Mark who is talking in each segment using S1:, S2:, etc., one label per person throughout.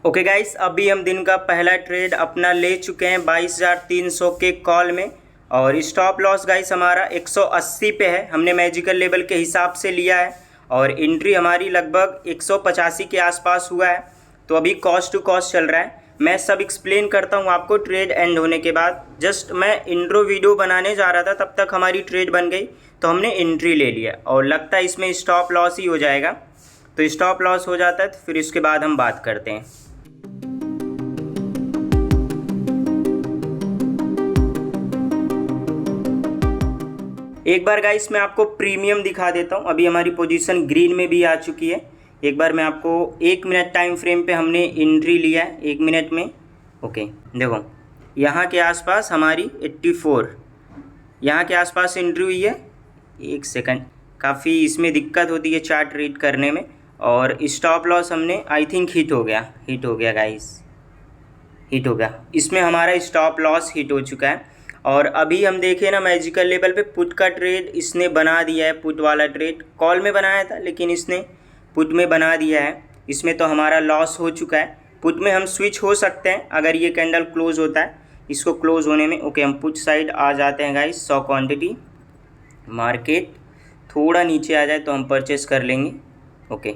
S1: Okay guys, अभी हम दिन का पहला ट्रेड अपना ले चुके हैं 22,300 के कॉल में। और स्टॉप लॉस गाइस हमारा 180 पे है, हमने मैजिकल लेवल के हिसाब से लिया है। और एंट्री हमारी लगभग 185 के आसपास हुआ है। तो अभी कॉस्ट टू कॉस्ट चल रहा है। मैं सब एक्सप्लेन करता हूँ आपको ट्रेड एंड होने के बाद। जस्ट मैं इंट्रो वीडियो बनाने जा रहा था, तब तक हमारी ट्रेड बन गई तो हमने एंट्री ले लिया। और लगता है इसमें स्टॉप लॉस ही हो जाएगा। तो स्टॉप लॉस हो जाता है तो फिर इसके बाद हम बात करते हैं। एक बार गाइस मैं आपको प्रीमियम दिखा देता हूँ। अभी हमारी पोजीशन ग्रीन में भी आ चुकी है। एक बार मैं आपको 1 मिनट टाइम फ्रेम पे हमने एंट्री लिया है 1 मिनट में। ओके देखो, यहाँ के आसपास हमारी 84 यहाँ के आसपास एंट्री हुई है। 1 सेकंड, काफ़ी इसमें दिक्कत होती है चार्ट रीड करने में। और स्टॉप लॉस हमने आई थिंक हिट हो गया गाइस, हिट हो गया। इसमें हमारा स्टॉप लॉस हिट हो चुका है। और अभी हम देखें ना, मैजिकल लेवल पे पुट का ट्रेड इसने बना दिया है। पुट वाला ट्रेड कॉल में बनाया था, लेकिन इसने पुट में बना दिया है। इसमें तो हमारा लॉस हो चुका है। पुट में हम स्विच हो सकते हैं अगर ये कैंडल क्लोज होता है, इसको क्लोज होने में। ओके, हम पुट साइड आ जाते हैं गाइस। 100 क्वान्टिटी, मार्केट थोड़ा नीचे आ जाए तो हम परचेस कर लेंगे। ओके,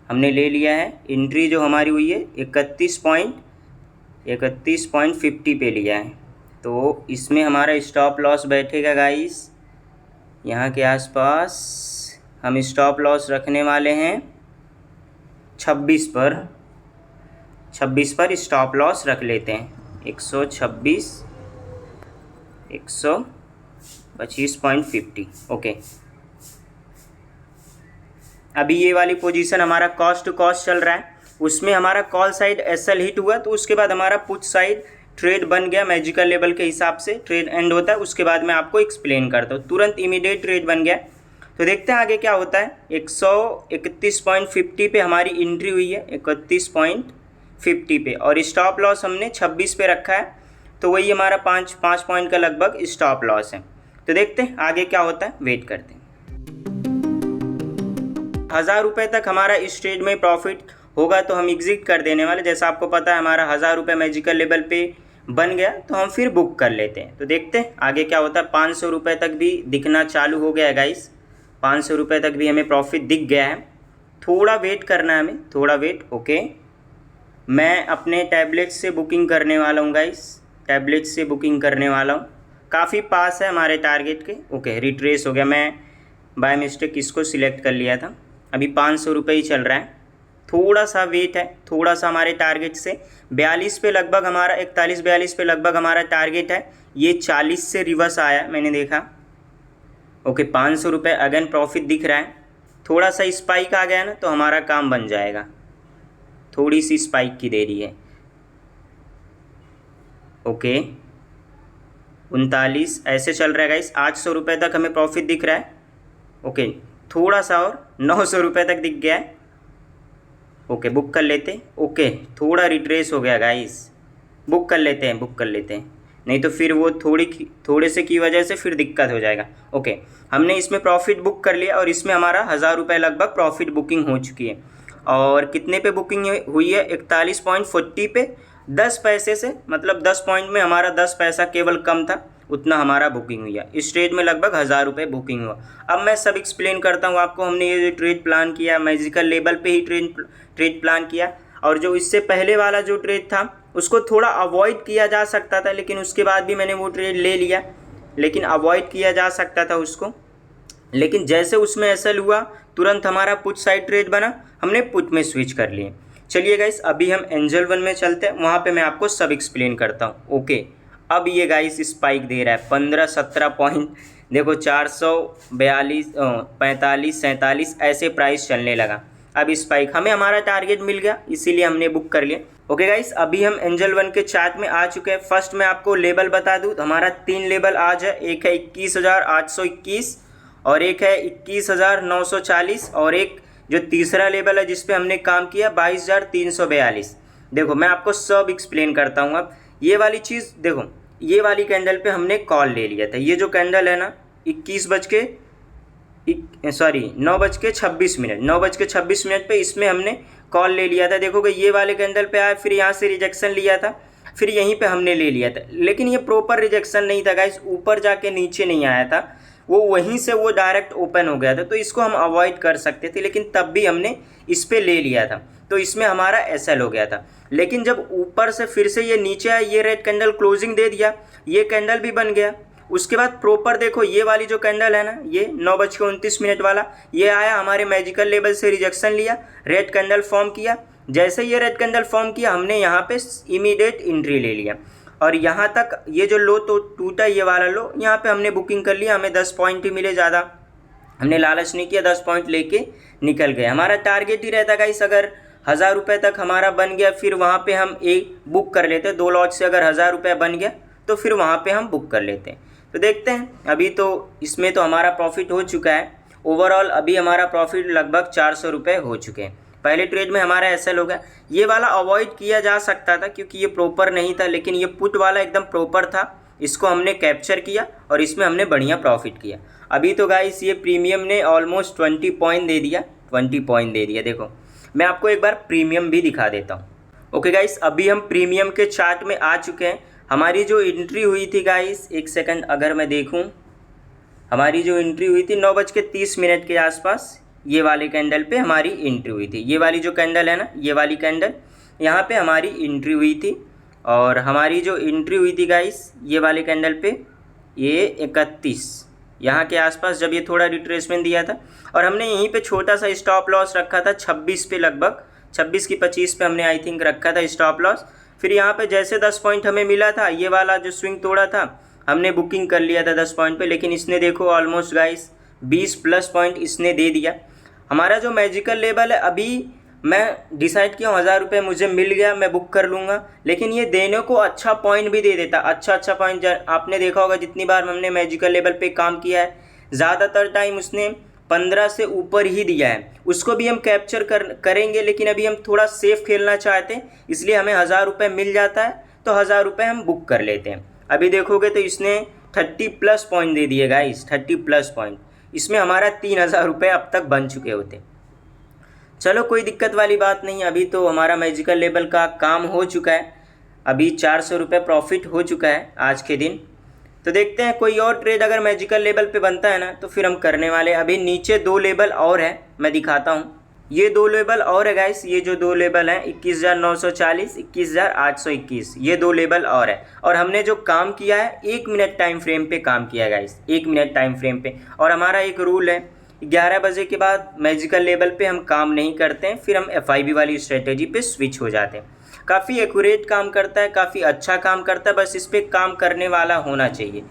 S1: हमने ले लिया है। एंट्री जो हमारी हुई है 31.50 पे लिया है। तो इसमें हमारा स्टॉप लॉस बैठेगा गाइस यहाँ के आसपास। हम स्टॉप लॉस रखने वाले हैं 26 पर स्टॉप लॉस रख लेते हैं। 126 125.50। ओके, अभी ये वाली पोजीशन हमारा कॉस्ट टू कॉस्ट चल रहा है। उसमें हमारा कॉल साइड एसएल हिट हुआ, तो उसके बाद हमारा पुट साइड ट्रेड बन गया। मैजिकल लेवल के हिसाब से ट्रेड एंड होता है, उसके बाद मैं आपको एक्सप्लेन करता हूँ। तुरंत इमीडिएट ट्रेड बन गया। तो देखते हैं आगे क्या होता है। 131.50 पे हमारी एंट्री हुई है, 31.50 पे। और स्टॉप लॉस हमने 26 पे रखा है। तो वही हमारा 5 पॉइंट का लगभग स्टॉप लॉस है। तो देखते हैं आगे क्या होता है, वेट करते हैं। 1000 रुपये तक हमारा इस ट्रेड में प्रॉफिट होगा तो हम एग्जिट कर देने वाले। जैसा आपको पता है हमारा 1000 रुपये मैजिकल लेवल पे बन गया, तो हम फिर बुक कर लेते हैं। तो देखते हैं आगे क्या होता है। 500 रुपये तक भी दिखना चालू हो गया है गाइस। 500 रुपये तक भी हमें प्रॉफिट दिख गया है। थोड़ा वेट करना है हमें, थोड़ा वेट। ओके, मैं अपने टैबलेट से बुकिंग करने वाला हूँ गाइस, टैबलेट से बुकिंग करने वाला हूँ। काफ़ी पास है हमारे टारगेट के। ओके, रिट्रेस हो गया। मैं बाय मिस्टेक इसको सिलेक्ट कर लिया था। अभी 500 रुपये ही चल रहा है। थोड़ा सा वेट है, थोड़ा सा हमारे टारगेट से 42 पे लगभग हमारा 41-42 पे लगभग हमारा टारगेट है। ये 40 से रिवर्स आया, मैंने देखा। ओके, 500 रुपये अगेन प्रॉफिट दिख रहा है। थोड़ा सा स्पाइक आ गया ना तो हमारा काम बन जाएगा। थोड़ी सी स्पाइक की देरी है। ओके, 39 ऐसे चल रहा है गाइस। 800 रुपये तक हमें प्रॉफिट दिख रहा है। ओके, थोड़ा सा और 900 रुपये तक दिख गया है। ओके, बुक कर लेते। ओके, थोड़ा रिट्रेस हो गया गाइस। बुक कर लेते हैं, नहीं तो फिर वो थोड़े से की वजह से फिर दिक्कत हो जाएगा। ओके, हमने इसमें प्रॉफिट बुक कर लिया और इसमें हमारा 1000 रुपये लगभग प्रॉफिट बुकिंग हो चुकी है। और कितने पे बुकिंग हुई है? 41.40 पे 10 पैसे से, मतलब 10 पॉइंट में हमारा 10 पैसा केवल कम था, उतना हमारा बुकिंग हुई है। इस ट्रेड में लगभग 1000 रुपये बुकिंग हुआ। अब मैं सब एक्सप्लेन करता हूँ आपको। हमने ये जो ट्रेड प्लान किया, मैजिकल लेवल पे ही ट्रेड प्लान किया। और जो इससे पहले वाला जो ट्रेड था उसको थोड़ा अवॉइड किया जा सकता था, लेकिन उसके बाद भी मैंने वो ट्रेड ले लिया। लेकिन अवॉइड किया जा सकता था उसको, लेकिन जैसे उसमें एसएल हुआ तुरंत हमारा पुट साइड ट्रेड बना, हमने पुट में स्विच कर लिए। चलिए गाइस, अभी हम एंजल 1 में चलते हैं, वहाँ पे मैं आपको सब एक्सप्लेन करता हूँ। ओके, अब ये गाइस स्पाइक दे रहा है 15-17 पॉइंट। देखो 442, 45, 47 ऐसे प्राइस चलने लगा। अब स्पाइक हमें हमारा टारगेट मिल गया, इसीलिए हमने बुक कर लिया। ओके गाइस, अभी हम एंजल 1 के चार्ट में आ चुके हैं। फर्स्ट मैं आपको लेवल बता दूँ, हमारा 3 लेवल आज है। एक है 21,821 और एक है 21,940 और एक जो तीसरा लेवल है जिस पे हमने काम किया 22,342। देखो मैं आपको सब एक्सप्लेन करता हूँ। अब ये वाली चीज़ देखो, ये वाली कैंडल पे हमने कॉल ले लिया था। ये जो कैंडल है ना 21 बज के सॉरी 9:26, 9:26 पे इसमें हमने कॉल ले लिया था। देखोगे ये वाले कैंडल पे आया, फिर यहाँ से रिजेक्शन लिया था, फिर यहीं पे हमने ले लिया था, लेकिन ये प्रॉपर रिजेक्शन नहीं था गाइस, ऊपर जाके नीचे नहीं आया था, वो वहीं से वो डायरेक्ट ओपन हो गया था। तो इसको हम अवॉइड कर सकते थे, लेकिन तब भी हमने इस पर ले लिया था, तो इसमें हमारा एसएल हो गया था। लेकिन जब ऊपर से फिर से ये नीचे आया, ये रेड कैंडल क्लोजिंग दे दिया, ये कैंडल भी बन गया। उसके बाद प्रॉपर देखो ये वाली जो कैंडल है ना, ये 9:29 वाला, ये आया हमारे मैजिकल लेवल से रिजेक्शन लिया, रेड कैंडल फॉर्म किया। जैसे ये रेड कैंडल फॉर्म किया, हमने यहाँ पे इमीडिएट एंट्री ले लिया, और यहाँ तक ये जो लो तो टूटा, ये वाला लो, यहाँ पे हमने बुकिंग कर लिया। हमें 10 पॉइंट ही मिले, ज़्यादा हमने लालच नहीं किया, 10 पॉइंट लेके निकल गए। हमारा टारगेट ही रहता गाइस, अगर 1000 रुपये तक हमारा बन गया, फिर वहाँ पे हम एक बुक कर लेते हैं। 2 लॉट से अगर 1000 रुपये बन गया तो फिर वहाँ पे हम बुक कर लेते हैं। तो देखते हैं, अभी तो इसमें तो हमारा प्रॉफिट हो चुका है। ओवरऑल अभी हमारा प्रॉफिट लगभग 400 रुपये हो चुके हैं। पहले ट्रेड में हमारा एसएल हो गया। ये वाला अवॉइड किया जा सकता था क्योंकि ये प्रॉपर नहीं था, लेकिन ये पुट वाला एकदम प्रॉपर था, इसको हमने कैप्चर किया और इसमें हमने बढ़िया प्रॉफिट किया। अभी तो गाइस ये प्रीमियम ने ऑलमोस्ट 20 पॉइंट दे दिया, 20 पॉइंट दे दिया। देखो मैं आपको एक बार प्रीमियम भी दिखा देता हूँ। ओके गाइस, अभी हम प्रीमियम के चार्ट में आ चुके हैं। हमारी जो एंट्री हुई थी गाइस, एक सेकंड अगर मैं देखूँ, हमारी जो एंट्री हुई थी 9:30 के आसपास, ये वाले कैंडल पे हमारी एंट्री हुई थी। ये वाली जो कैंडल है ना, ये वाली कैंडल, यहाँ पे हमारी एंट्री हुई थी। और हमारी जो एंट्री हुई थी गाइस ये वाले कैंडल पे, ये 31 यहाँ के आसपास, जब ये थोड़ा रिट्रेसमेंट दिया था, और हमने यहीं पे छोटा सा स्टॉप लॉस रखा था 26 पे, लगभग 26 की 25 पे हमने आई थिंक रखा था स्टॉप लॉस। फिर यहाँ पे जैसे 10 पॉइंट हमें मिला था, ये वाला जो स्विंग तोड़ा था, हमने बुकिंग कर लिया था 10 पॉइंट पे, लेकिन इसने देखो ऑलमोस्ट गाइस 20+ पॉइंट इसने दे दिया। हमारा जो मैजिकल लेवल है, अभी मैं डिसाइड किया 1000 रुपये मुझे मिल गया, मैं बुक कर लूँगा, लेकिन ये देने को अच्छा पॉइंट भी दे देता, अच्छा पॉइंट। आपने देखा होगा जितनी बार हमने मैजिकल लेवल पे काम किया है, ज़्यादातर टाइम उसने 15 से ऊपर ही दिया है। उसको भी हम कैप्चर करेंगे, लेकिन अभी हम थोड़ा सेफ खेलना चाहते हैं, इसलिए हमें 1000 रुपये मिल जाता है, तो 1000 रुपये हम बुक कर लेते हैं। अभी देखोगे तो इसने 30+ पॉइंट दे दिए गाइस, 30+ पॉइंट। इसमें हमारा 3000 रुपये अब तक बन चुके होते। चलो कोई दिक्कत वाली बात नहीं, अभी तो हमारा मैजिकल लेवल का काम हो चुका है। अभी 400 रुपये प्रॉफिट हो चुका है आज के दिन। तो देखते हैं कोई और ट्रेड अगर मैजिकल लेवल पे बनता है ना, तो फिर हम करने वाले। अभी नीचे 2 लेवल और है, मैं दिखाता हूँ। ये 2 लेवल और है गाइस, ये जो 2 लेवल हैं 21,940, 21,821, ये 2 लेवल और है। और हमने जो काम किया है 1 मिनट टाइम फ्रेम पे काम किया है गाइस, 1 मिनट टाइम फ्रेम पे। और हमारा एक रूल है, 11 बजे के बाद मैजिकल लेवल पे हम काम नहीं करते हैं, फिर हम FIB वाली स्ट्रेटेजी पे स्विच हो जाते हैं। काफ़ी एक्यूरेट काम करता है, काफ़ी अच्छा काम करता है, बस इस पर काम करने वाला होना चाहिए।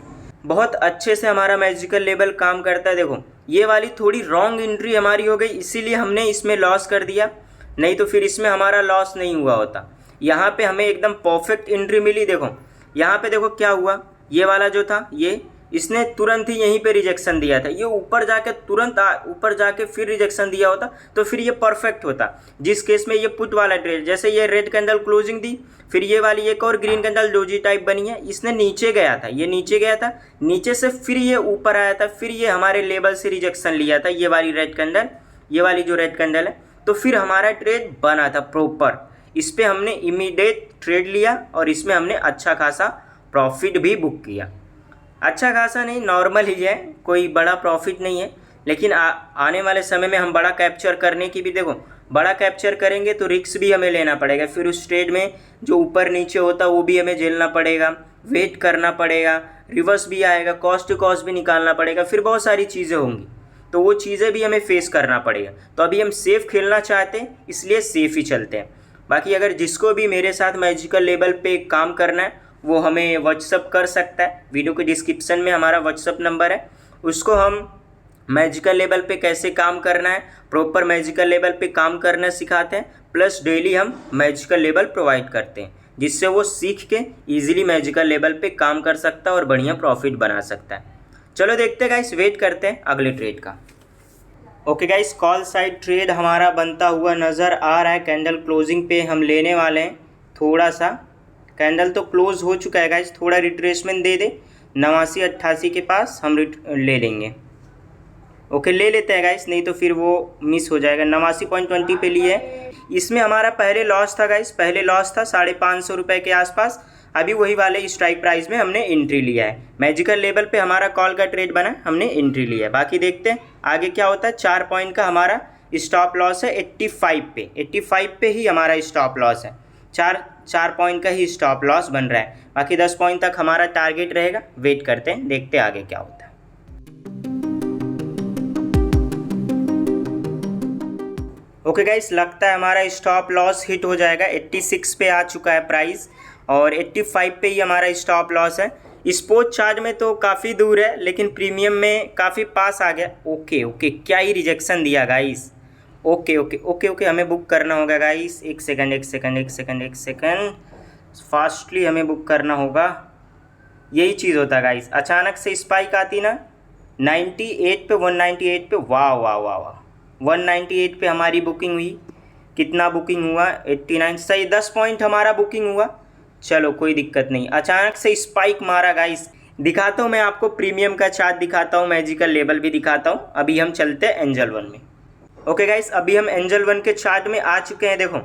S1: बहुत अच्छे से हमारा मैजिकल लेवल काम करता है। देखो ये वाली थोड़ी रॉन्ग एंट्री हमारी हो गई, इसीलिए हमने इसमें लॉस कर दिया, नहीं तो फिर इसमें हमारा लॉस नहीं हुआ होता। यहाँ पे हमें एकदम परफेक्ट एंट्री मिली। देखो यहाँ पे देखो क्या हुआ, ये वाला जो था, ये इसने तुरंत ही यहीं पे रिजेक्शन दिया था। ये ऊपर जाके तुरंत ऊपर जाके फिर रिजेक्शन दिया होता तो फिर ये परफेक्ट होता। जिस केस में ये पुट वाला ट्रेड, जैसे ये रेड कैंडल क्लोजिंग दी, फिर ये वाली एक और ग्रीन कैंडल डोजी टाइप बनी है, इसने नीचे गया था, ये नीचे गया था, नीचे से फिर ये ऊपर आया था, फिर ये हमारे लेवल से रिजेक्शन लिया था, ये वाली रेड कैंडल, ये वाली जो रेड कैंडल है। तो फिर हमारा ट्रेड बना था प्रॉपर, इस पर हमने इमीडिएट ट्रेड लिया और इसमें हमने अच्छा खासा प्रॉफिट भी बुक किया। अच्छा खासा नहीं, नॉर्मल ही है, कोई बड़ा प्रॉफिट नहीं है, लेकिन आने वाले समय में हम बड़ा कैप्चर करने की भी, देखो बड़ा कैप्चर करेंगे तो रिस्क भी हमें लेना पड़ेगा। फिर उस ट्रेड में जो ऊपर नीचे होता वो भी हमें झेलना पड़ेगा, वेट करना पड़ेगा, रिवर्स भी आएगा, कॉस्ट टू कॉस्ट भी निकालना पड़ेगा, फिर बहुत सारी चीज़ें होंगी, तो वो चीज़ें भी हमें फेस करना पड़ेगा। तो अभी हम सेफ़ खेलना चाहते हैं, इसलिए सेफ़ ही चलते हैं। बाकी अगर जिसको भी मेरे साथ मैजिकल लेवल पे काम करना है वो हमें व्हाट्सअप कर सकता है, वीडियो के डिस्क्रिप्शन में हमारा व्हाट्सअप नंबर है। उसको हम मैजिकल लेवल पे कैसे काम करना है, प्रॉपर मैजिकल लेवल पे काम करना सिखाते हैं, प्लस डेली हम मैजिकल लेवल प्रोवाइड करते हैं, जिससे वो सीख के ईजिली मैजिकल लेवल पे काम कर सकता है और बढ़िया प्रॉफिट बना सकता है। चलो देखते हैं गाइस, वेट करते हैं अगले ट्रेड का। Okay guys, call side trade हमारा बनता हुआ नज़र आ रहा है। कैंडल क्लोजिंग पे हम लेने वाले हैं थोड़ा सा, कैंडल तो क्लोज हो चुका है गाइस, थोड़ा रिट्रेसमेंट दे दे, 89-88 के पास हम ले लेंगे। ओके ले लेते हैं गाइस, नहीं तो फिर वो मिस हो जाएगा। 89.20 पे लिए है। इसमें हमारा पहले लॉस था गाइस, पहले लॉस था 550 रुपये के आसपास। अभी वही वाले स्ट्राइक प्राइस में हमने एंट्री लिया है। मैजिकल लेवल पे हमारा कॉल का ट्रेड बना, हमने एंट्री लिया है। बाकी देखते हैं आगे क्या होता है। 4 पॉइंट का हमारा स्टॉप लॉस है 85 पे, 85 पे ही हमारा स्टॉप लॉस है। 4 पॉइंट का ही स्टॉप लॉस बन रहा है। बाकी 10 पॉइंट तक हमारा टारगेट रहेगा। वेट करते हैं, देखते हैं आगे क्या होता है। ओके गाइस, लगता है हमारा स्टॉप लॉस हिट हो जाएगा। 86 पे आ चुका है प्राइस और 85 पे ही हमारा स्टॉप लॉस है। स्पोर्ट चार्ट में तो काफ़ी दूर है, लेकिन प्रीमियम में काफ़ी पास आ गया। ओके ओके, क्या ही रिजेक्शन दिया guys. Okay okay okay okay, हमें बुक करना होगा गाइस। एक सेकंड, फास्टली हमें बुक करना होगा। यही चीज़ होता है गाइस, अचानक से स्पाइक आती ना 98 पे, 198 पे, वाह वाह वाह वाह, 198 पे हमारी बुकिंग हुई। कितना बुकिंग हुआ? 89, सही 10 पॉइंट हमारा बुकिंग हुआ। चलो कोई दिक्कत नहीं, अचानक से स्पाइक मारा गाइस। दिखाता हूँ मैं आपको, प्रीमियम का चार्ट दिखाता हूँ, मैजिकल लेवल भी दिखाता हूँ। अभी हम चलते हैं एंजल वन में। ओके गाइस, अभी हम एंजल वन के चार्ट में आ चुके हैं। देखो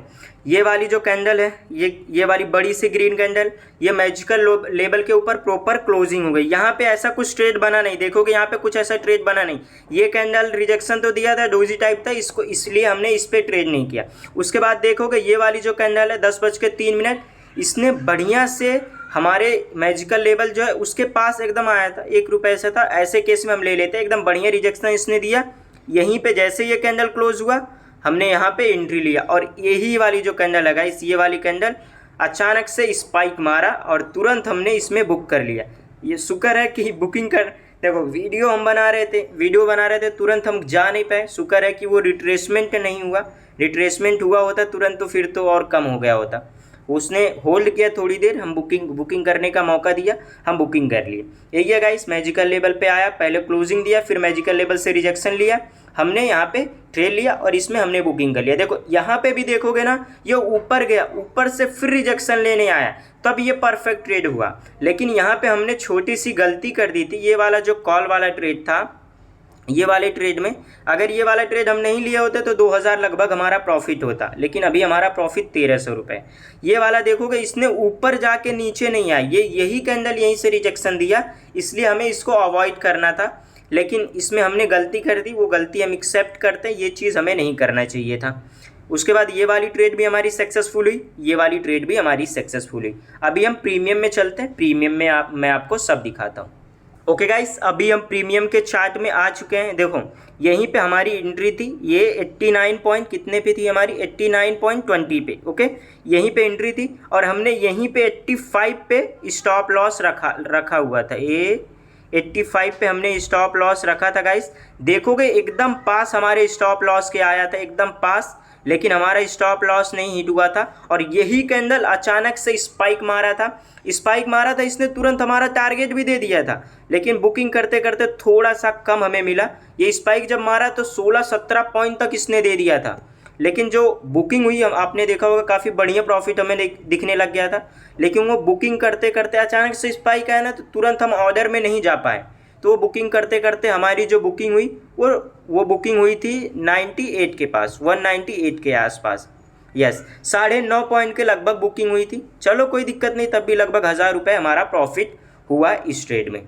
S1: ये वाली जो कैंडल है, ये वाली बड़ी सी ग्रीन कैंडल, ये मैजिकल लेवल के ऊपर प्रॉपर क्लोजिंग हो गई। यहाँ पे ऐसा कुछ ट्रेड बना नहीं, देखोगे यहाँ पे कुछ ऐसा ट्रेड बना नहीं। ये कैंडल रिजेक्शन तो दिया था, डोजी टाइप था, इसको इसलिए हमने इस पर ट्रेड नहीं किया। उसके बाद देखोगे ये वाली जो कैंडल है 10:03, इसने बढ़िया से हमारे मैजिकल लेवल जो है उसके पास एकदम आया था, 1 रुपये से था। ऐसे केस में हम ले लेते हैं, एकदम बढ़िया रिजेक्शन इसने दिया। यहीं पे जैसे ये कैंडल क्लोज हुआ, हमने यहाँ पे एंट्री लिया। और यही वाली जो कैंडल है गाइस, ये वाली कैंडल अचानक से स्पाइक मारा और तुरंत हमने इसमें बुक कर लिया। ये शुक्र है कि बुकिंग कर, देखो वीडियो बना रहे थे, तुरंत हम जा नहीं पाए। शुक्र है कि वो रिट्रेसमेंट नहीं हुआ। रिट्रेसमेंट हुआ होता तुरंत तो फिर तो और कम हो गया होता। उसने होल्ड किया थोड़ी देर, हम बुकिंग करने का मौका दिया, हम बुकिंग कर लिए। यही है गाइस, मैजिकल लेवल पे आया, पहले क्लोजिंग दिया, फिर मैजिकल लेवल से रिजेक्शन लिया, हमने यहाँ पे ट्रेड लिया और इसमें हमने बुकिंग कर लिया। देखो यहाँ पे भी देखोगे ना, ये ऊपर गया, ऊपर से फिर रिजेक्शन लेने आया, तब ये परफेक्ट ट्रेड हुआ। लेकिन यहाँ पे हमने छोटी सी गलती कर दी थी। ये वाला जो कॉल वाला ट्रेड था, ये वाले ट्रेड में अगर ये वाला ट्रेड हम नहीं लिए होते तो 2000 लगभग हमारा प्रॉफिट होता, लेकिन अभी हमारा प्रॉफिट 1300 रुपये। ये वाला देखोगे इसने ऊपर जाके नीचे नहीं आया, यही कैंडल यहीं से रिजेक्शन दिया, इसलिए हमें इसको अवॉइड करना था। लेकिन इसमें हमने गलती कर दी, वो गलती हम एक्सेप्ट करते हैं, ये चीज़ हमें नहीं करना चाहिए था। उसके बाद ये वाली ट्रेड भी हमारी सक्सेसफुल हुई, ये वाली ट्रेड भी हमारी सक्सेसफुल हुई। अभी हम प्रीमियम में चलते हैं, प्रीमियम में मैं आपको सब दिखाता हूँ। ओके गाइस, अभी हम प्रीमियम के चार्ट में आ चुके हैं। देखो यहीं पे हमारी एंट्री थी, ये 89 पॉइंट कितने पे थी हमारी, 89.20 पे। ओके, यहीं पे एंट्री थी और हमने यहीं पे 85 पे स्टॉप लॉस रखा हुआ था। 85 पे हमने स्टॉप लॉस रखा था गाइस। देखोगे एकदम पास हमारे स्टॉप लॉस के आया था, एकदम पास, लेकिन हमारा स्टॉप लॉस नहीं हिट हुआ था। और यही कैंडल अचानक से स्पाइक मारा था, इसने तुरंत हमारा टारगेट भी दे दिया था, लेकिन बुकिंग करते करते थोड़ा सा कम हमें मिला। ये स्पाइक जब मारा तो 16-17 पॉइंट तक इसने दे दिया था, लेकिन जो बुकिंग हुई आपने देखा होगा काफ़ी बढ़िया प्रॉफिट हमें दिखने लग गया था। लेकिन वो बुकिंग करते करते अचानक से स्पाइक आया ना, तो तुरंत हम ऑर्डर में नहीं जा पाए। तो वो बुकिंग करते करते हमारी जो बुकिंग हुई वो बुकिंग हुई थी 98 के पास, 198 के आसपास। यस, 9.5 पॉइंट के लगभग बुकिंग हुई थी। चलो कोई दिक्कत नहीं, तब भी लगभग 1000 रुपये हमारा प्रॉफिट हुआ इस ट्रेड में।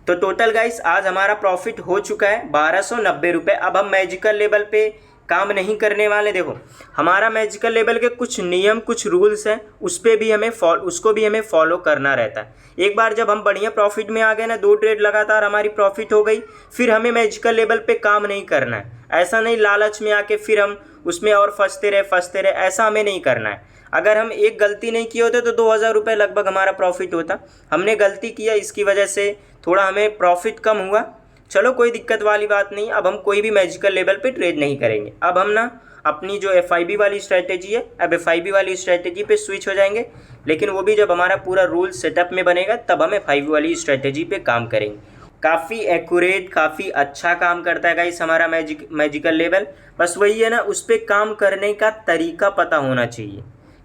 S1: तो टोटल गाइस आज हमारा प्रॉफिट हो चुका है 1290 रुपये। अब हम मैजिकल लेवल पे काम नहीं करने वाले। देखो हमारा मैजिकल लेवल के कुछ नियम, कुछ रूल्स हैं, उसको भी हमें फॉलो करना रहता है। एक बार जब हम बढ़िया प्रॉफिट में आ गए ना, 2 ट्रेड लगातार हमारी प्रॉफिट हो गई, फिर हमें मैजिकल लेवल पे काम नहीं करना है। ऐसा नहीं लालच में आके फिर हम उसमें और फंसते रहे, ऐसा हमें नहीं करना है। अगर हम एक गलती नहीं किए होते तो 2000 रुपये लगभग हमारा प्रॉफिट होता। हमने गलती किया, इसकी वजह से थोड़ा हमें प्रॉफिट कम हुआ। चलो कोई दिक्कत वाली बात नहीं, अब हम कोई भी मैजिकल लेवल पे ट्रेड नहीं करेंगे। अब हम ना अपनी जो FIB वाली स्ट्रैटेजी है, अब FIB वाली स्ट्रैटेजी पे स्विच हो जाएंगे। लेकिन वो भी जब हमारा पूरा रूल सेटअप में बनेगा तब हम FIB वाली स्ट्रैटेजी पे काम करेंगे। काफ़ी एक्यूरेट, काफ़ी अच्छा काम करता है गाइस हमारा मैजिकल लेवल। बस वही है ना, उस पर काम करने का तरीका पता होना चाहिए,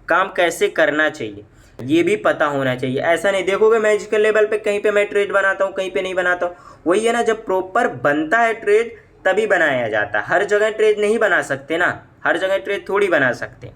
S1: काम कैसे करना चाहिए ये भी पता होना चाहिए। ऐसा नहीं देखोगे मैजिकल लेवल पे कहीं पे मैं ट्रेड बनाता हूँ, कहीं पे नहीं बनाता हूँ। वही है ना, जब प्रॉपर बनता है ट्रेड तभी बनाया जाता है। हर जगह ट्रेड नहीं बना सकते ना, हर जगह ट्रेड थोड़ी बना सकते।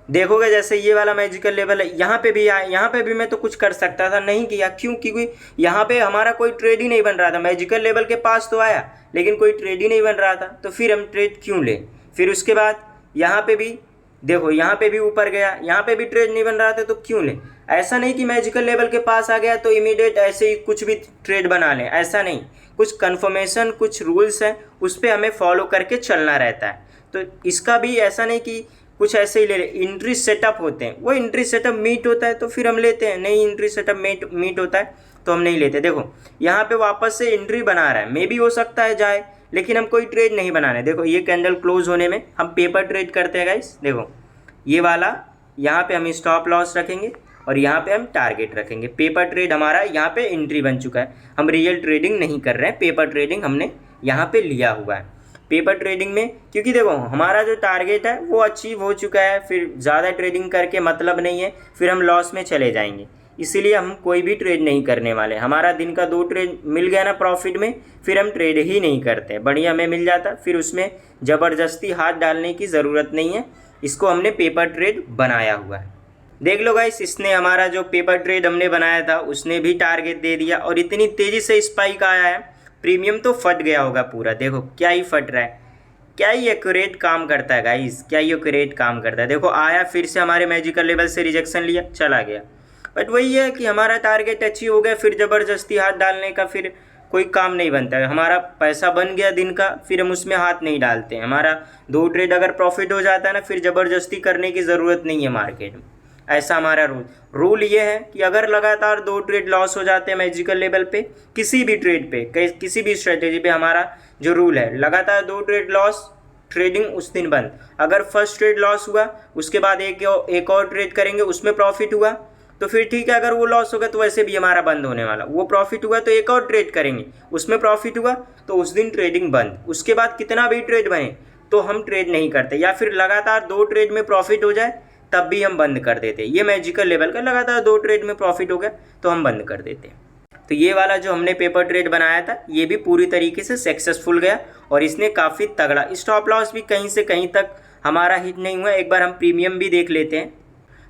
S1: देखोगे जैसे ये वाला मैजिकल लेवल है, यहाँ पे भी आया, यहाँ पे भी मैं तो कुछ कर सकता था, नहीं किया। क्यों? क्योंकि यहाँ पे हमारा कोई ट्रेड ही नहीं बन रहा था। मैजिकल लेवल के पास तो आया लेकिन कोई ट्रेड ही नहीं बन रहा था, तो फिर हम ट्रेड क्यों लें। फिर उसके बाद यहाँ पे भी देखो, यहाँ पे भी ऊपर गया, यहाँ पे भी ट्रेड नहीं बन रहा था, तो क्यों लें। ऐसा नहीं कि मैजिकल लेवल के पास आ गया तो इमीडिएट ऐसे ही कुछ भी ट्रेड बना लें, ऐसा नहीं। कुछ कन्फर्मेशन, कुछ रूल्स हैं, उस पर हमें फॉलो करके चलना रहता है। तो इसका भी ऐसा नहीं कि कुछ ऐसे ही ले ले। एंट्री सेटअप होते हैं, वो एंट्री सेटअप मीट होता है तो फिर हम लेते हैं, नहीं एंट्री सेटअप मीट होता है तो हम नहीं लेते। देखो यहाँ पे वापस से एंट्री बना रहा है, मे भी हो सकता है जाए, लेकिन हम कोई ट्रेड नहीं बनाने। देखो ये कैंडल क्लोज होने में हम पेपर ट्रेड करते हैं गाइस। देखो ये वाला, यहाँ पे हम स्टॉप लॉस रखेंगे और यहाँ पे हम टारगेट रखेंगे। पेपर ट्रेड हमारा यहाँ पे एंट्री बन चुका है, हम रियल ट्रेडिंग नहीं कर रहे हैं, पेपर ट्रेडिंग हमने यहाँ पे लिया हुआ है। पेपर ट्रेडिंग में क्योंकि देखो हमारा जो टारगेट है वो अचीव हो चुका है, फिर ज़्यादा ट्रेडिंग करके मतलब नहीं है, फिर हम लॉस में चले जाएंगे। इसीलिए हम कोई भी ट्रेड नहीं करने वाले। हमारा दिन का 2 ट्रेड मिल गया ना प्रॉफिट में, फिर हम ट्रेड ही नहीं करते। बढ़िया हमें मिल जाता, फिर उसमें ज़बरदस्ती हाथ डालने की ज़रूरत नहीं है। इसको हमने पेपर ट्रेड बनाया हुआ है। देख लो गाइस, इसने हमारा जो पेपर ट्रेड हमने बनाया था उसने भी टारगेट दे दिया और इतनी तेज़ी से स्पाइक आया है, प्रीमियम तो फट गया होगा पूरा। देखो क्या ही फट रहा है, क्या ही एक्यूरेट काम करता है गाइस, क्या ही एक्यूरेट काम करता है। देखो आया, फिर से हमारे मैजिकल लेवल से रिजेक्शन लिया, चला गया। बट वही है कि हमारा टारगेट अचीव हो गया, फिर ज़बरदस्ती हाथ डालने का फिर कोई काम नहीं बनता है। हमारा पैसा बन गया दिन का, फिर हम उसमें हाथ नहीं डालते हैं। हमारा 2 ट्रेड अगर प्रॉफिट हो जाता है ना, फिर ज़बरदस्ती करने की ज़रूरत नहीं है मार्केट में। ऐसा हमारा रूल ये है कि अगर लगातार 2 ट्रेड लॉस हो जाते हैं मैजिकल लेवल पे, किसी भी ट्रेड पे, किसी भी स्ट्रेटेजी पे, हमारा जो रूल है लगातार 2 ट्रेड लॉस, ट्रेडिंग उस दिन बंद। अगर फर्स्ट ट्रेड लॉस हुआ उसके बाद एक और ट्रेड करेंगे, उसमें प्रॉफिट हुआ तो फिर ठीक है। अगर वो लॉस होगा तो वैसे भी हमारा बंद होने वाला। वो प्रॉफिट हुआ तो एक और ट्रेड करेंगे, उसमें प्रॉफिट हुआ तो उस दिन ट्रेडिंग बंद। उसके बाद कितना भी ट्रेड बने तो हम ट्रेड नहीं करते, या फिर लगातार 2 ट्रेड में प्रॉफिट हो जाए तब भी हम बंद कर देते। ये मैजिकल लेवल का लगातार 2 ट्रेड में प्रॉफिट हो गया तो हम बंद कर देते। तो ये वाला जो हमने पेपर ट्रेड बनाया था ये भी पूरी तरीके से सक्सेसफुल गया और इसने काफ़ी तगड़ा स्टॉप लॉस भी कहीं से कहीं तक हमारा हिट नहीं हुआ। एक बार हम प्रीमियम भी देख लेते हैं।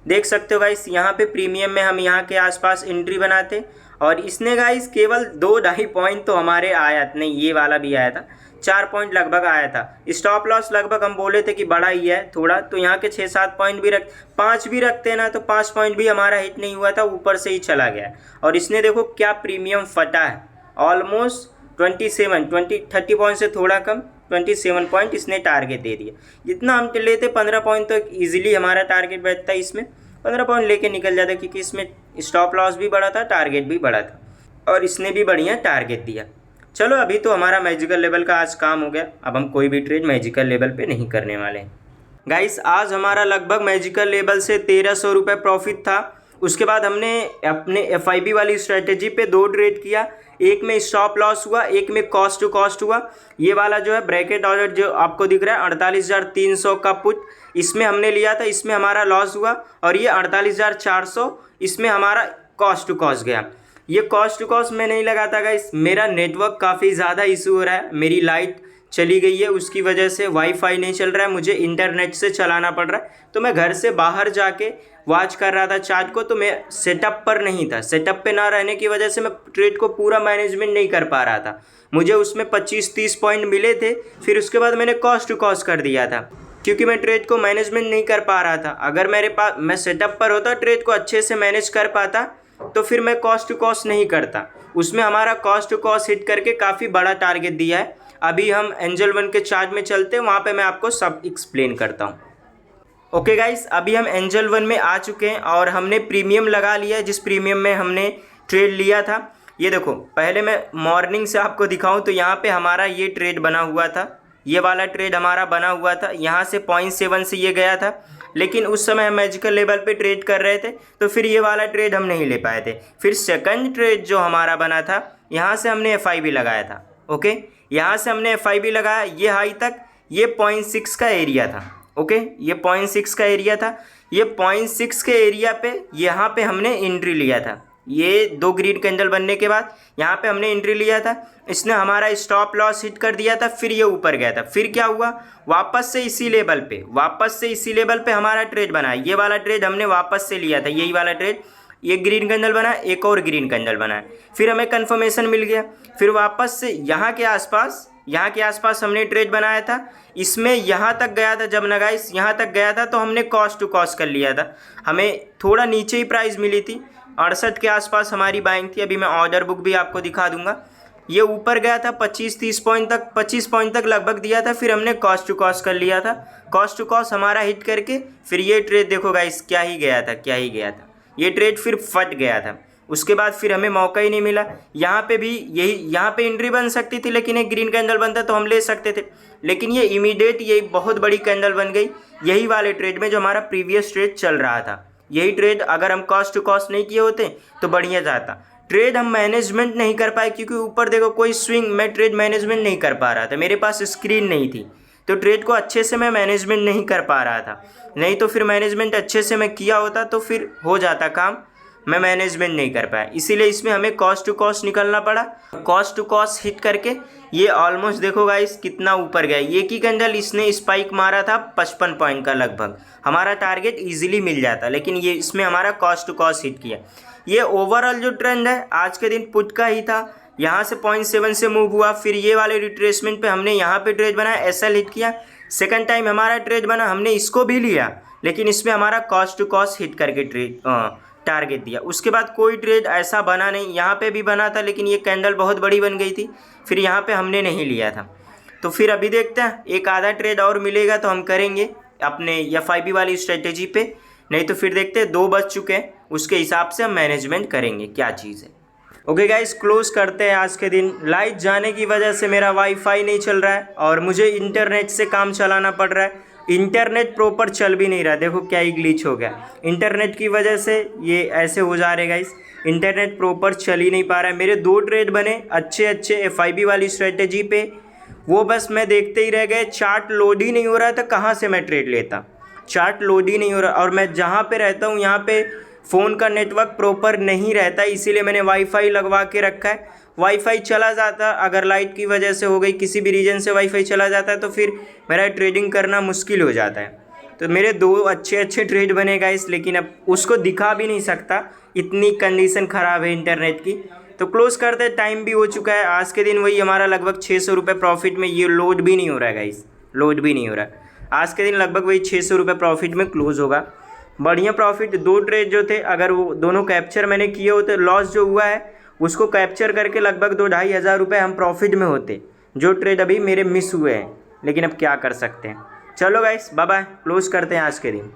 S1: देख सकते हो गाइस, यहाँ पे प्रीमियम में हम यहाँ के आसपास एंट्री बनाते और इसने गाइस केवल 2-2.5 पॉइंट तो हमारे आया, नहीं ये वाला भी आया था, 4 पॉइंट लगभग आया था। स्टॉप लॉस लगभग हम बोले थे कि बड़ा ही है थोड़ा, तो यहाँ के 6-7 पॉइंट भी 5 भी रखते हैं ना, तो 5 पॉइंट भी हमारा हिट नहीं हुआ था, ऊपर से ही चला गया। और इसने देखो क्या प्रीमियम फटा है, ऑलमोस्ट 30 पॉइंट से थोड़ा कम 27 पॉइंट इसने टारगेट दे दिया। जितना हम लेते 15 पॉइंट तक ईजिली हमारा टारगेट बैठता है, इसमें 15 पॉइंट लेके निकल जाता, क्योंकि इसमें स्टॉप लॉस भी बड़ा था, टारगेट भी बड़ा था और इसने भी बढ़िया टारगेट दिया। चलो अभी तो हमारा मैजिकल लेवल का आज काम हो गया, अब हम कोई भी ट्रेड मैजिकल लेवल पे नहीं करने वाले हैं। गाइस आज हमारा लगभग मैजिकल लेवल से 1300 रुपये प्रॉफिट था। उसके बाद हमने अपने FIB वाली स्ट्रेटेजी पे 2 ट्रेड किया, एक में स्टॉप लॉस हुआ, एक में कॉस्ट टू कॉस्ट हुआ। ये वाला जो है ब्रैकेट ऑर्डर जो आपको दिख रहा है 48,300 का पुट, इसमें हमने लिया था, इसमें हमारा लॉस हुआ। और ये 48,400 इसमें हमारा कॉस्ट टू कॉस्ट गया। ये कॉस्ट टू कॉस्ट में नहीं लगाता गाइस, मेरा नेटवर्क काफ़ी ज़्यादा इशू हो रहा है, मेरी लाइट चली गई है, उसकी वजह से वाईफाई नहीं चल रहा है, मुझे इंटरनेट से चलाना पड़ रहा है। तो मैं घर से बाहर जाके वॉच कर रहा था चार्ट को, तो मैं सेटअप पर नहीं था। सेटअप पे ना रहने की वजह से मैं ट्रेड को पूरा मैनेजमेंट नहीं कर पा रहा था। मुझे उसमें 25-30 पॉइंट मिले थे, फिर उसके बाद मैंने कॉस्ट टू कॉस्ट कर दिया था, क्योंकि मैं ट्रेड को मैनेजमेंट नहीं कर पा रहा था। अगर मेरे पास मैं सेटअप पर होता, ट्रेड को अच्छे से मैनेज कर पाता, तो फिर मैं कॉस्ट टू कॉस्ट नहीं करता। उसमें हमारा कॉस्ट टू कॉस्ट हिट करके काफ़ी बड़ा टारगेट दिया है। अभी हम एंजल वन के चार्ट में चलते हैं, वहाँ पे मैं आपको सब एक्सप्लेन करता हूँ। ओके गाइस, अभी हम एंजल वन में आ चुके हैं और हमने प्रीमियम लगा लिया है, जिस प्रीमियम में हमने ट्रेड लिया था। ये देखो, पहले मैं मॉर्निंग से आपको दिखाऊं तो यहाँ पे हमारा ये ट्रेड बना हुआ था, ये वाला ट्रेड हमारा बना हुआ था। यहाँ से 0.7 से ये गया था, लेकिन उस समय हम मैजिकल लेवल पे ट्रेड कर रहे थे, तो फिर ये वाला ट्रेड हम नहीं ले पाए थे। फिर सेकंड ट्रेड जो हमारा बना था, यहाँ से हमने FIB लगाया था। ओके, यहाँ से हमने FIB लगाया, ये हाई तक, ये 0.6 का एरिया था। ओके, ये 0.6 का एरिया था। ये 0.6 के एरिया पे यहाँ पे हमने एंट्री लिया था। ये 2 ग्रीन कैंडल बनने के बाद यहाँ पे हमने एंट्री लिया था, इसने हमारा स्टॉप लॉस हिट कर दिया था, फिर ये ऊपर गया था। फिर क्या हुआ, वापस से इसी लेवल पे हमारा ट्रेड बना। ये वाला ट्रेड हमने वापस से लिया था, यही वाला ट्रेड। ये ग्रीन कैंडल बना, एक और ग्रीन कैंडल बना, फिर हमें कन्फर्मेशन मिल गया। फिर वापस से यहाँ के आसपास हमने ट्रेड बनाया था, इसमें यहाँ तक गया था जब ना गाइस, यहाँ तक गया था तो हमने कॉस्ट टू कॉस्ट कर लिया था। हमें थोड़ा नीचे ही प्राइस मिली थी, 68 के आसपास हमारी बाइंग थी। अभी मैं ऑर्डर बुक भी आपको दिखा दूंगा। ये ऊपर गया था 25-30 पॉइंट तक, 25 पॉइंट तक लगभग दिया था, फिर हमने कॉस्ट टू कॉस्ट कर लिया था। कॉस्ट टू कॉस्ट हमारा हिट करके फिर ये ट्रेड देखो गाइस, क्या ही गया था, ये ट्रेड फिर फट गया था। उसके बाद फिर हमें मौका ही नहीं मिला। यहाँ पे भी यहाँ पे एंट्री बन सकती थी, लेकिन एक ग्रीन कैंडल बनता तो हम ले सकते थे, लेकिन ये इमीडिएट ये बहुत बड़ी कैंडल बन गई यही वाले ट्रेड में जो हमारा प्रीवियस ट्रेड चल रहा था। यही ट्रेड अगर हम कॉस्ट टू कॉस्ट नहीं किए होते तो बढ़िया जाता। ट्रेड हम मैनेजमेंट नहीं कर पाए, क्योंकि ऊपर देखो कोई स्विंग मैं ट्रेड मैनेजमेंट नहीं कर पा रहा था, मेरे पास स्क्रीन नहीं थी, तो ट्रेड को अच्छे से मैं मैनेजमेंट नहीं कर पा रहा था। नहीं तो फिर मैनेजमेंट अच्छे से मैं किया होता तो फिर हो जाता काम, मैं मैनेजमेंट नहीं कर पाया, इसीलिए इसमें हमें कॉस्ट टू कॉस्ट निकलना पड़ा। कॉस्ट टू कॉस्ट हिट करके ये ऑलमोस्ट देखो गाइस कितना ऊपर गया। ये की कैंडल इसने स्पाइक मारा था 55 पॉइंट का लगभग, हमारा टारगेट इजीली मिल जाता, लेकिन ये इसमें हमारा कॉस्ट टू कॉस्ट हिट किया। ये ओवरऑल जो ट्रेंड है आज के दिन पुट का ही था, यहाँ से 0.7 से मूव हुआ, फिर ये वाले रिट्रेसमेंट पे हमने यहाँ पे ट्रेड बनाया, SL हिट किया। सेकंड टाइम हमारा ट्रेड बना, हमने इसको भी लिया, लेकिन इसमें हमारा कॉस्ट टू कॉस्ट हिट करके ट्रेड टारगेट दिया। उसके बाद कोई ट्रेड ऐसा बना नहीं, यहाँ पे भी बना था लेकिन ये कैंडल बहुत बड़ी बन गई थी, फिर यहाँ पे हमने नहीं लिया था। तो फिर अभी देखते हैं, एक आधा ट्रेड और मिलेगा तो हम करेंगे अपने FIB वाली स्ट्रेटेजी पे, नहीं तो फिर देखते हैं 2 बज चुके हैं, उसके हिसाब से हम मैनेजमेंट करेंगे क्या चीज़ है। ओके गाइस, क्लोज करते हैं आज के दिन। लाइट जाने की वजह से मेरा वाईफाई नहीं चल रहा है और मुझे इंटरनेट से काम चलाना पड़ रहा है। इंटरनेट प्रॉपर चल भी नहीं रहा, देखो क्या ही ग्लिच हो गया। इंटरनेट की वजह से ये ऐसे हो जा रहे गाइस, इंटरनेट प्रॉपर चल ही नहीं पा रहा है। मेरे 2 ट्रेड बने अच्छे FIB वाली स्ट्रेटेजी पे, वो बस मैं देखते ही रह गए। चार्ट लोड ही नहीं हो रहा था, कहाँ से मैं ट्रेड लेता, चार्ट लोड ही नहीं हो रहा। और मैं जहाँ पे रहता हूँ यहाँ पे फ़ोन का नेटवर्क प्रॉपर नहीं रहता, इसीलिए मैंने वाईफाई लगवा के रखा है। वाईफाई चला जाता, अगर लाइट की वजह से हो गई, किसी भी रीजन से वाईफाई चला जाता है तो फिर मेरा ट्रेडिंग करना मुश्किल हो जाता है। तो मेरे 2 अच्छे ट्रेड बने गाइस, लेकिन अब उसको दिखा भी नहीं सकता, इतनी कंडीशन ख़राब है इंटरनेट की। तो क्लोज़ करते, टाइम भी हो चुका है। आज के दिन वही हमारा लगभग 600 रुपये प्रॉफिट में, ये लोड भी नहीं हो रहा है गाइस, लोड भी नहीं हो रहा है। आज के दिन लगभग वही 600 रुपये प्रॉफिट में क्लोज़ होगा। बढ़िया प्रॉफिट, 2 ट्रेड जो थे अगर वो दोनों कैप्चर मैंने किए होते, लॉस जो हुआ है उसको कैप्चर करके लगभग 2-2.5 हज़ार रुपये हम प्रॉफिट में होते, जो ट्रेड अभी मेरे मिस हुए हैं, लेकिन अब क्या कर सकते हैं। चलो गाइस, बाय बाय, क्लोज़ करते हैं आज के दिन।